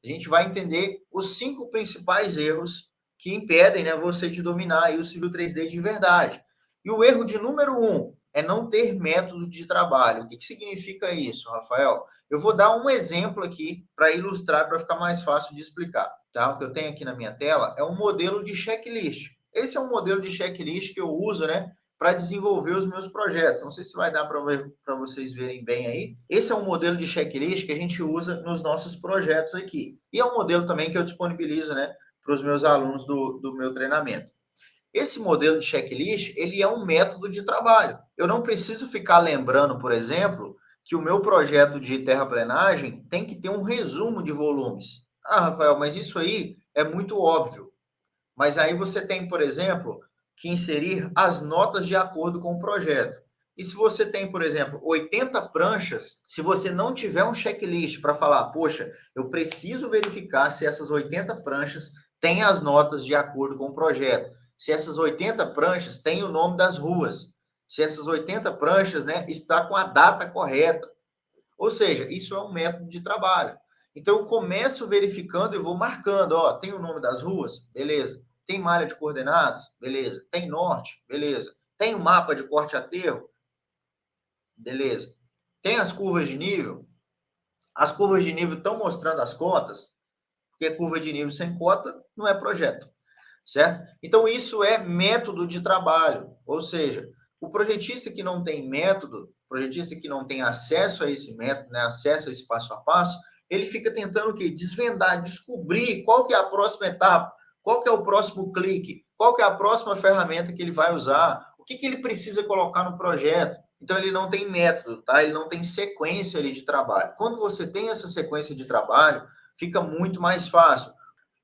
a gente vai entender os 5 principais erros que impedem, né, você de dominar aí o Civil 3D de verdade. E o erro de número 1 é não ter método de trabalho. O que significa isso, Rafael? Eu vou dar um exemplo aqui para ilustrar, para ficar mais fácil de explicar. Tá? O que eu tenho aqui na minha tela é um modelo de checklist. Esse é um modelo de checklist que eu uso, né, para desenvolver os meus projetos. Não sei se vai dar para vocês verem bem aí. Esse é um modelo de checklist que a gente usa nos nossos projetos aqui. E é um modelo também que eu disponibilizo, né, para os meus alunos do meu treinamento. Esse modelo de checklist, ele é um método de trabalho. Eu não preciso ficar lembrando, por exemplo, que o meu projeto de terraplenagem tem que ter um resumo de volumes. Ah, Rafael, mas isso aí é muito óbvio. Mas aí você tem, por exemplo, que inserir as notas de acordo com o projeto. E se você tem, por exemplo, 80 pranchas, se você não tiver um checklist para falar, poxa, eu preciso verificar se essas 80 pranchas têm as notas de acordo com o projeto, se essas 80 pranchas têm o nome das ruas, se essas 80 pranchas, né, está com a data correta. Ou seja, isso é um método de trabalho. Então, eu começo verificando e vou marcando, ó, tem o nome das ruas? Beleza. Tem malha de coordenadas? Beleza. Tem norte? Beleza. Tem o mapa de corte aterro? Beleza. Tem as curvas de nível? As curvas de nível estão mostrando as cotas, porque curva de nível sem cota não é projeto, certo? Então, isso é método de trabalho, ou seja, o projetista que não tem método, projetista que não tem acesso a esse método, né, acesso a esse passo a passo, ele fica tentando o quê? Desvendar, descobrir qual que é a próxima etapa, qual que é o próximo clique, qual que é a próxima ferramenta que ele vai usar, o que ele precisa colocar no projeto. Então, ele não tem método, tá? Ele não tem sequência ali de trabalho. Quando você tem essa sequência de trabalho, fica muito mais fácil.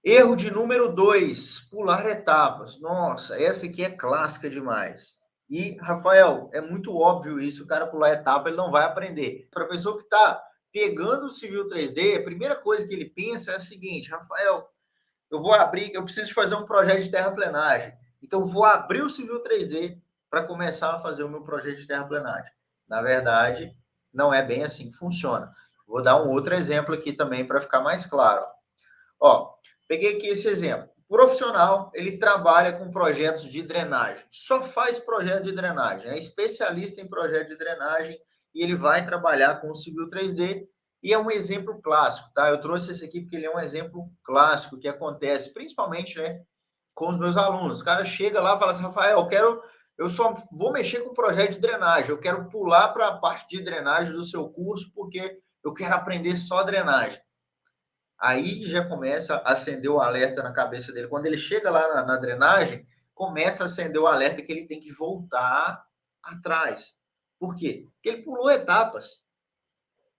Erro de número 2, pular etapas. Nossa, essa aqui é clássica demais. E, Rafael, é muito óbvio isso, o cara pular etapa, ele não vai aprender. Para a pessoa que está pegando o Civil 3D, a primeira coisa que ele pensa é a seguinte, Rafael, eu vou abrir, eu preciso fazer um projeto de terraplenagem. Então, vou abrir o Civil 3D para começar a fazer o meu projeto de terraplenagem. Na verdade, não é bem assim que funciona. Vou dar um outro exemplo aqui também para ficar mais claro. Ó, peguei aqui esse exemplo. O profissional, ele trabalha com projetos de drenagem. Só faz projeto de drenagem. É especialista em projeto de drenagem e ele vai trabalhar com o Civil 3D. E é um exemplo clássico, tá? Eu trouxe esse aqui porque ele é um exemplo clássico que acontece, principalmente, né, com os meus alunos. O cara chega lá e fala assim, Rafael, eu só vou mexer com o projeto de drenagem. Eu quero pular para a parte de drenagem do seu curso porque eu quero aprender só drenagem. Aí já começa a acender o alerta na cabeça dele. Quando ele chega lá na drenagem, começa a acender o alerta que ele tem que voltar atrás. Por quê? Porque ele pulou etapas.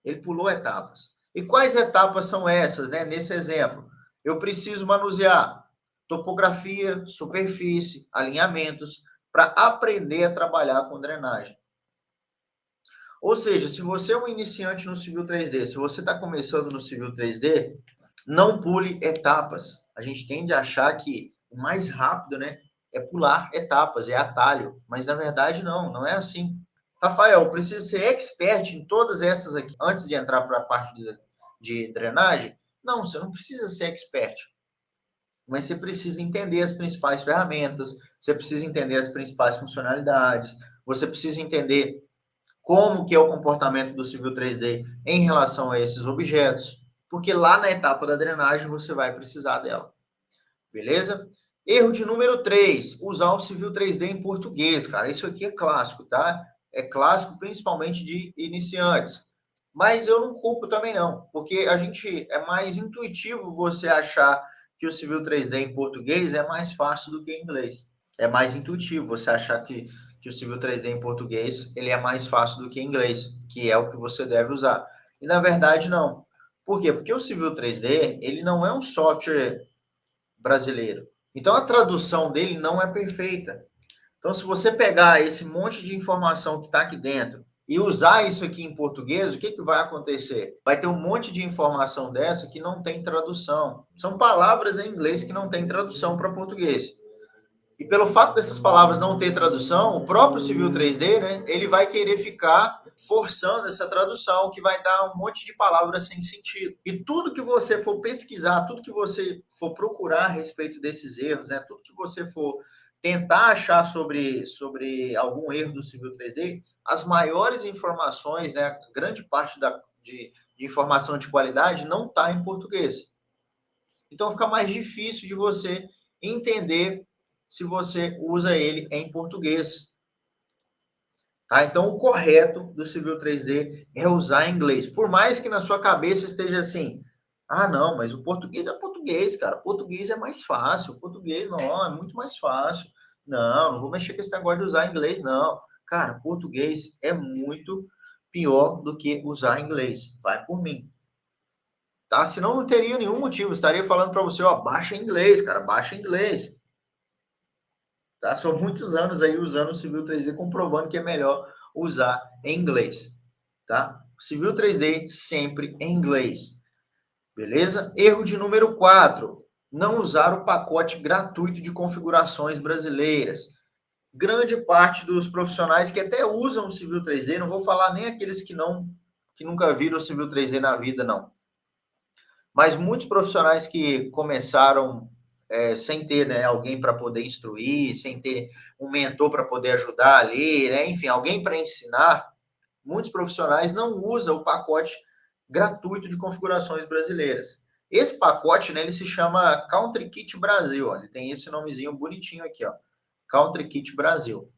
Ele pulou etapas. E quais etapas são essas, né? Nesse exemplo, eu preciso manusear topografia, superfície, alinhamentos, para aprender a trabalhar com drenagem. Ou seja, se você é um iniciante no Civil 3D, se você está começando no Civil 3D, não pule etapas. A gente tende a achar que o mais rápido, né, é pular etapas, é atalho. Mas, na verdade, não é assim. Rafael, eu preciso ser expert em todas essas aqui antes de entrar para a parte de drenagem? Não, você não precisa ser expert. Mas você precisa entender as principais ferramentas, você precisa entender as principais funcionalidades, você precisa entender como que é o comportamento do Civil 3D em relação a esses objetos, porque lá na etapa da drenagem você vai precisar dela. Beleza? Erro de número 3, usar o Civil 3D em português, cara. Isso aqui é clássico, tá? É clássico principalmente de iniciantes. Mas eu não culpo também não, porque a gente é mais intuitivo você achar que o Civil 3D em português é mais fácil do que em inglês. É mais intuitivo você achar que o Civil 3D em português ele é mais fácil do que em inglês, que é o que você deve usar. E na verdade não. Por quê? Porque o Civil 3D ele não é um software brasileiro. Então a tradução dele não é perfeita. Então se você pegar esse monte de informação que está aqui dentro e usar isso aqui em português, o que vai acontecer? Vai ter um monte de informação dessa que não tem tradução. São palavras em inglês que não tem tradução para português. E pelo fato dessas palavras não ter tradução, o próprio Civil 3D, né, ele vai querer ficar forçando essa tradução, que vai dar um monte de palavras sem sentido. E tudo que você for pesquisar, tudo que você for procurar a respeito desses erros, né, tudo que você for tentar achar sobre algum erro do Civil 3D, as maiores informações, né, grande parte de informação de qualidade não está em português. Então fica mais difícil de você entender se você usa ele em português. Tá? Então, o correto do Civil 3D é usar inglês. Por mais que na sua cabeça esteja assim, ah, não, mas o português é português, cara. Português é mais fácil. O português, não, é muito mais fácil. Não, não vou mexer com esse negócio de usar inglês, não. Cara, português é muito pior do que usar inglês. Vai por mim. Tá? Senão não teria nenhum motivo. Estaria falando para você, ó, baixa inglês, cara, baixa inglês. Tá? São muitos anos aí usando o Civil 3D, comprovando que é melhor usar em inglês. Tá? Civil 3D sempre em inglês. Beleza? Erro de número 4. Não usar o pacote gratuito de configurações brasileiras. Grande parte dos profissionais que até usam o Civil 3D, não vou falar nem aqueles que nunca viram o Civil 3D na vida, não. Mas muitos profissionais que começaram sem ter, né, alguém para poder instruir, sem ter um mentor para poder ajudar ali, né, enfim, alguém para ensinar, muitos profissionais não usam o pacote gratuito de configurações brasileiras. Esse pacote, né, ele se chama Country Kit Brasil, ó, ele tem esse nomezinho bonitinho aqui, ó, Country Kit Brasil.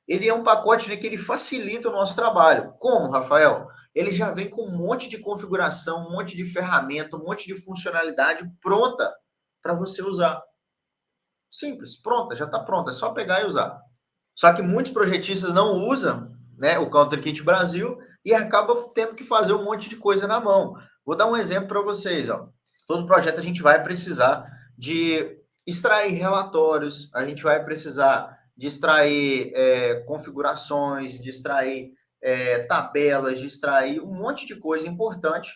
Ele é um pacote, né, que ele facilita o nosso trabalho. Como, Rafael? Ele já vem com um monte de configuração, um monte de ferramenta, um monte de funcionalidade pronta para você usar. Simples, pronta, já está pronta, é só pegar e usar. Só que muitos projetistas não usam, né, o Country Kit Brasil e acabam tendo que fazer um monte de coisa na mão. Vou dar um exemplo para vocês. Ó. Todo projeto a gente vai precisar de extrair relatórios, a gente vai precisar de extrair configurações, de extrair tabelas, de extrair um monte de coisa importante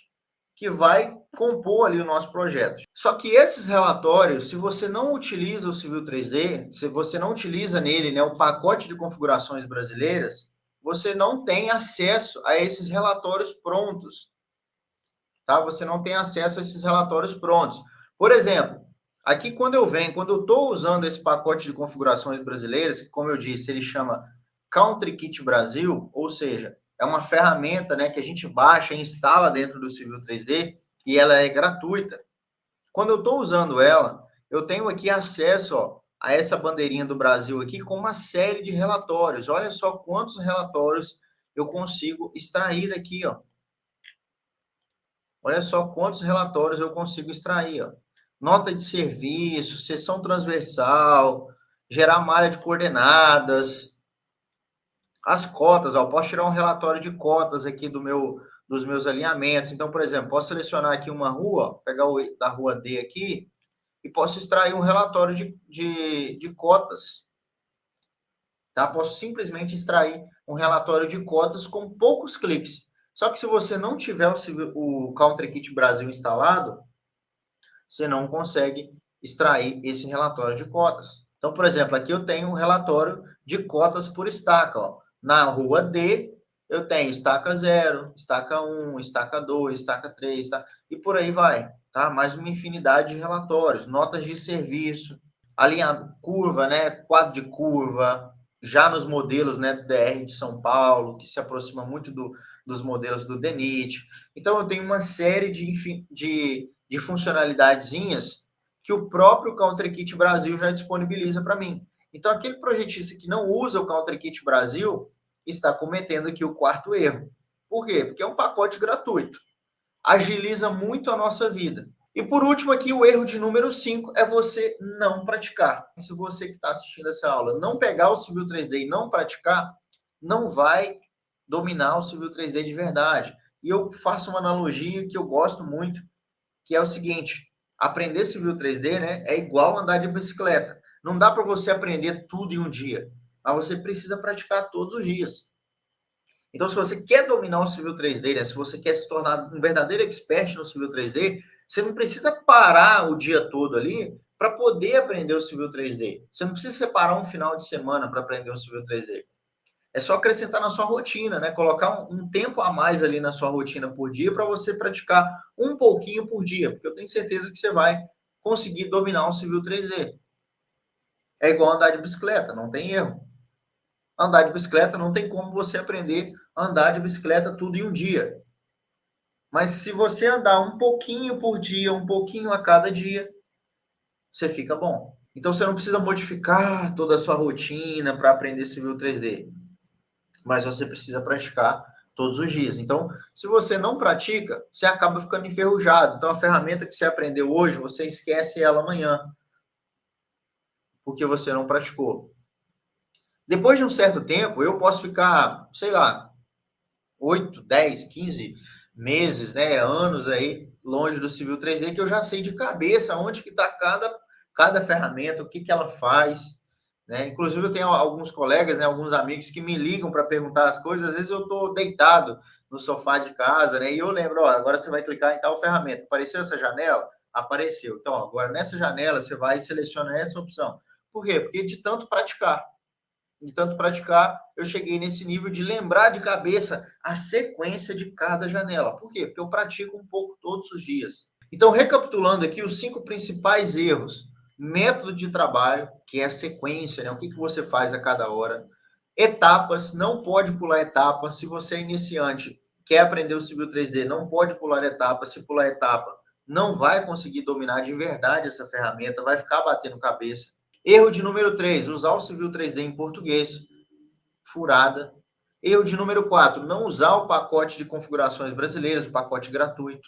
que vai compor ali o nosso projeto. Só que esses relatórios, se você não utiliza o Civil 3D, se você não utiliza nele, né, o pacote de configurações brasileiras, você não tem acesso a esses relatórios prontos. Tá? Você não tem acesso a esses relatórios prontos. Por exemplo, aqui quando eu estou usando esse pacote de configurações brasileiras, que como eu disse, ele chama Country Kit Brasil, ou seja, é uma ferramenta, né, que a gente baixa e instala dentro do Civil 3D e ela é gratuita. Quando eu estou usando ela, eu tenho aqui acesso, ó, a essa bandeirinha do Brasil aqui com uma série de relatórios. Olha só quantos relatórios eu consigo extrair daqui, ó. Olha só quantos relatórios eu consigo extrair, ó. Nota de serviço, seção transversal, gerar malha de coordenadas, as cotas, ó, posso tirar um relatório de cotas aqui dos meus alinhamentos. Então, por exemplo, posso selecionar aqui uma rua, ó, pegar o da rua D aqui, e posso extrair um relatório de cotas. Tá? Posso simplesmente extrair um relatório de cotas com poucos cliques. Só que se você não tiver o Country Kit Brasil instalado, você não consegue extrair esse relatório de cotas. Então, por exemplo, aqui eu tenho um relatório de cotas por estaca. Ó. Na rua D, eu tenho estaca 0, estaca 1, estaca 2, estaca 3, tá? E por aí vai. Tá? Mais uma infinidade de relatórios, notas de serviço, alinhar curva, né? Quadro de curva, já nos modelos, né, do DR de São Paulo, que se aproxima muito dos modelos do DENIT. Então, eu tenho uma série de funcionalidadezinhas que o próprio Country Kit Brasil já disponibiliza para mim. Então, aquele projetista que não usa o Country Kit Brasil está cometendo aqui o quarto erro. Por quê? Porque é um pacote gratuito. Agiliza muito a nossa vida. E por último aqui, o erro de número 5 é você não praticar. Se você que está assistindo essa aula não pegar o Civil 3D e não praticar, não vai dominar o Civil 3D de verdade. E eu faço uma analogia que eu gosto muito, que é o seguinte, aprender Civil 3D, né, é igual andar de bicicleta. Não dá para você aprender tudo em um dia, mas você precisa praticar todos os dias. Então, se você quer dominar o Civil 3D, né, se você quer se tornar um verdadeiro expert no Civil 3D, você não precisa parar o dia todo ali para poder aprender o Civil 3D. Você não precisa separar um final de semana para aprender o Civil 3D. É só acrescentar na sua rotina, né? Colocar um tempo a mais ali na sua rotina por dia para você praticar um pouquinho por dia, porque eu tenho certeza que você vai conseguir dominar o Civil 3D. É igual andar de bicicleta, não tem erro. Andar de bicicleta não tem como você aprender a andar de bicicleta tudo em um dia. Mas se você andar um pouquinho por dia, um pouquinho a cada dia, você fica bom. Então você não precisa modificar toda a sua rotina para aprender Civil 3D, mas você precisa praticar todos os dias. Então, se você não pratica, você acaba ficando enferrujado. Então a ferramenta que você aprendeu hoje, você esquece ela amanhã, porque você não praticou. Depois de um certo tempo, eu posso ficar, sei lá, 8, 10, 15 meses, né, anos aí, longe do Civil 3D, que eu já sei de cabeça onde que está cada ferramenta, o que que ela faz, né? Inclusive eu tenho alguns colegas, né, alguns amigos que me ligam para perguntar as coisas, às vezes eu estou deitado no sofá de casa, né, e eu lembro, ó, agora você vai clicar em tal ferramenta, apareceu essa janela? Apareceu. Então, ó, agora nessa janela você vai selecionar essa opção. Por quê? Porque de tanto praticar, eu cheguei nesse nível de lembrar de cabeça a sequência de cada janela. Por quê? Porque eu pratico um pouco todos os dias. Então, recapitulando aqui os 5 principais erros. Método de trabalho, que é a sequência, né? O que você faz a cada hora. Etapas, não pode pular etapa. Se você é iniciante, quer aprender o Civil 3D, não pode pular etapa. Se pular etapa, não vai conseguir dominar de verdade essa ferramenta, vai ficar batendo cabeça. Erro de número 3, usar o Civil 3D em português, furada. Erro de número 4, não usar o pacote de configurações brasileiras, o pacote gratuito.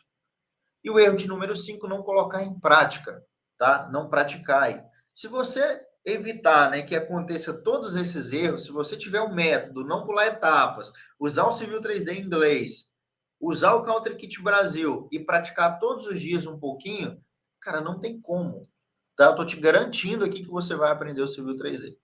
E o erro de número 5, não colocar em prática, tá? Não praticar. Se você evitar, né, que aconteça todos esses erros, se você tiver um método, não pular etapas, usar o Civil 3D em inglês, usar o Counter Kit Brasil e praticar todos os dias um pouquinho, cara, não tem como. Tá? Eu tô te garantindo aqui que você vai aprender o Civil 3D.